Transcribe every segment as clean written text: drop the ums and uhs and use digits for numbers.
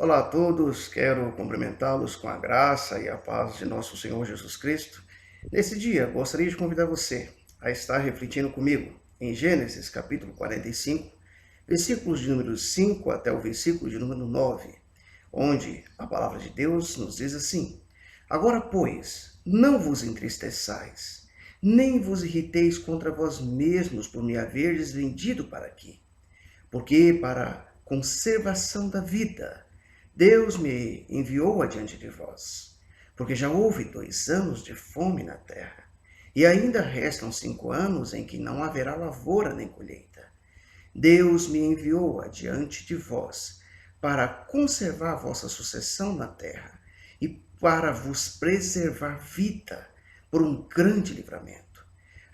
Olá a todos, quero cumprimentá-los com a graça e a paz de nosso Senhor Jesus Cristo. Nesse dia, gostaria de convidar você a estar refletindo comigo em Gênesis capítulo 45, versículos de número 5 até o versículo de número 9, onde a palavra de Deus nos diz assim: Agora, pois, não vos entristeçais, nem vos irriteis contra vós mesmos por me haverdes vendido para aqui, porque para conservação da vida Deus me enviou adiante de vós, porque já houve 2 anos de fome na terra, e ainda restam 5 anos em que não haverá lavoura nem colheita. Deus me enviou adiante de vós, para conservar a vossa sucessão na terra, e para vos preservar vida por um grande livramento.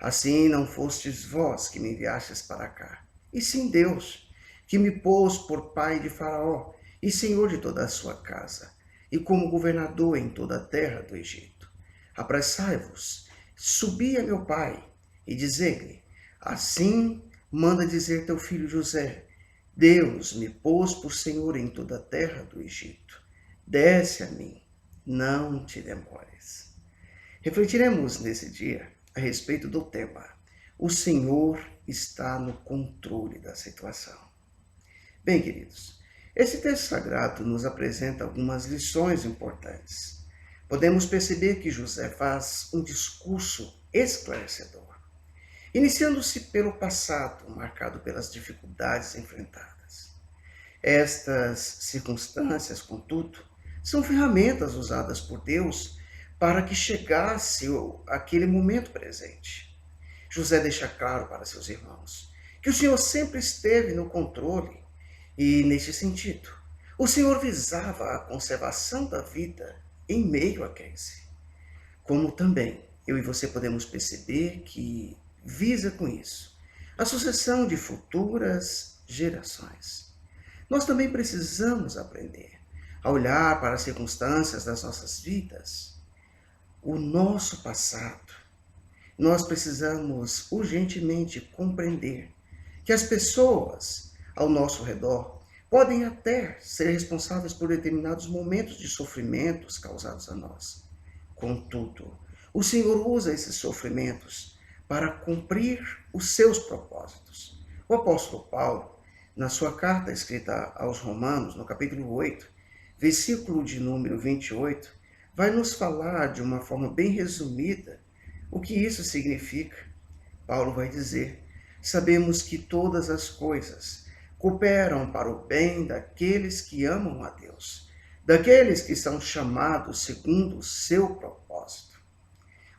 Assim não fostes vós que me enviastes para cá, e sim Deus, que me pôs por pai de Faraó, e senhor de toda a sua casa, e como governador em toda a terra do Egito. Apressai-vos, subi a meu pai, e dizei-lhe: Assim manda dizer teu filho José: Deus me pôs por senhor em toda a terra do Egito. Desce a mim, não te demores. Refletiremos nesse dia a respeito do tema: O Senhor está no controle da situação. Bem, queridos, esse texto sagrado nos apresenta algumas lições importantes. Podemos perceber que José faz um discurso esclarecedor, iniciando-se pelo passado, marcado pelas dificuldades enfrentadas. Estas circunstâncias, contudo, são ferramentas usadas por Deus para que chegasse aquele momento presente. José deixa claro para seus irmãos que o Senhor sempre esteve no controle e, neste sentido, o Senhor visava a conservação da vida em meio à crise. Como também eu e você podemos perceber que visa com isso a sucessão de futuras gerações. Nós também precisamos aprender a olhar para as circunstâncias das nossas vidas, o nosso passado. Nós precisamos urgentemente compreender que as pessoas ao nosso redor podem até ser responsáveis por determinados momentos de sofrimentos causados a nós. Contudo, o Senhor usa esses sofrimentos para cumprir os seus propósitos. O apóstolo Paulo, na sua carta escrita aos Romanos, no capítulo 8, versículo de número 28, vai nos falar de uma forma bem resumida o que isso significa. Paulo vai dizer: Sabemos que todas as coisas cooperam para o bem daqueles que amam a Deus, daqueles que são chamados segundo o seu propósito.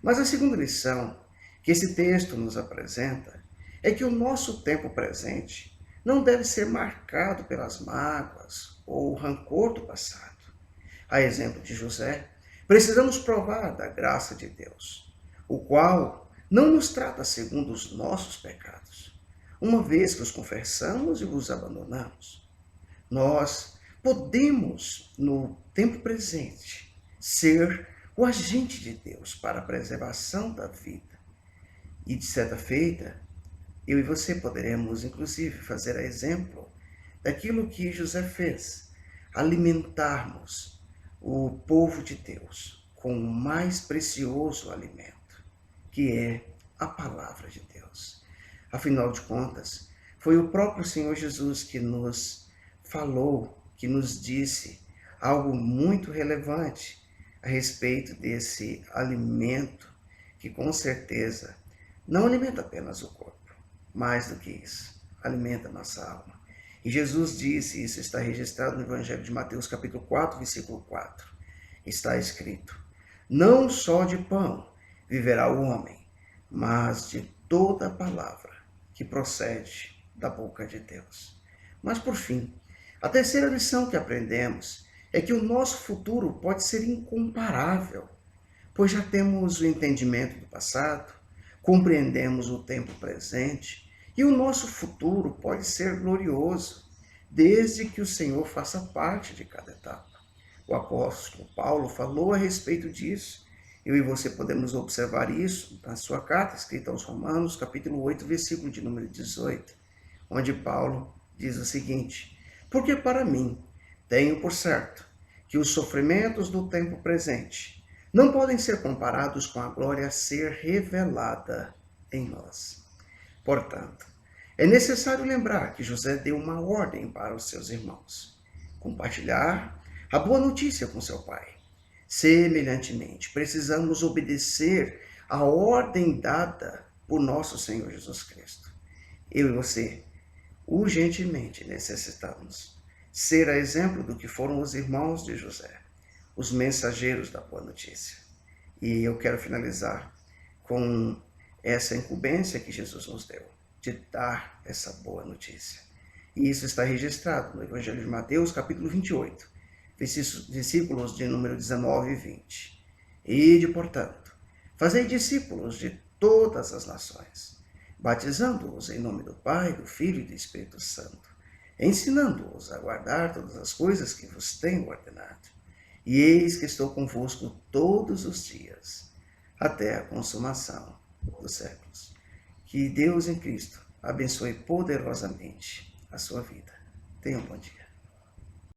Mas a segunda lição que esse texto nos apresenta é que o nosso tempo presente não deve ser marcado pelas mágoas ou o rancor do passado. A exemplo de José, precisamos provar da graça de Deus, o qual não nos trata segundo os nossos pecados, uma vez que os confessamos e os abandonamos. Nós podemos, no tempo presente, ser o agente de Deus para a preservação da vida. E, de certa feita, eu e você poderemos, inclusive, fazer a exemplo daquilo que José fez, alimentarmos o povo de Deus com o mais precioso alimento, que é a palavra de Deus. Afinal de contas, foi o próprio Senhor Jesus que nos falou, que nos disse algo muito relevante a respeito desse alimento que, com certeza, não alimenta apenas o corpo, mais do que isso, alimenta a nossa alma. E Jesus disse, isso está registrado no Evangelho de Mateus, capítulo 4, versículo 4. Está escrito: Não só de pão viverá o homem, mas de toda a palavra que procede da boca de Deus. Mas, por fim, a terceira lição que aprendemos é que o nosso futuro pode ser incomparável, pois já temos o entendimento do passado, compreendemos o tempo presente e o nosso futuro pode ser glorioso, desde que o Senhor faça parte de cada etapa. O apóstolo Paulo falou a respeito disso. Eu e você podemos observar isso na sua carta escrita aos Romanos, capítulo 8, versículo de número 18, onde Paulo diz o seguinte: Porque para mim Tenho por certo que os sofrimentos do tempo presente não podem ser comparados com a glória a ser revelada em nós. Portanto, é necessário lembrar que José deu uma ordem para os seus irmãos: compartilhar a boa notícia com seu pai. Semelhantemente, precisamos obedecer à ordem dada por nosso Senhor Jesus Cristo. Eu e você, urgentemente necessitamos ser a exemplo do que foram os irmãos de José, os mensageiros da boa notícia. E eu quero finalizar com essa incumbência que Jesus nos deu, de dar essa boa notícia. E isso está registrado no Evangelho de Mateus, capítulo 28, versículos de número 19 e 20. Ide, portanto, fazei discípulos de todas as nações, batizando-os em nome do Pai, do Filho e do Espírito Santo, ensinando-os a guardar todas as coisas que vos tenho ordenado. E eis que estou convosco todos os dias, até a consumação dos séculos. Que Deus em Cristo abençoe poderosamente a sua vida. Tenha um bom dia.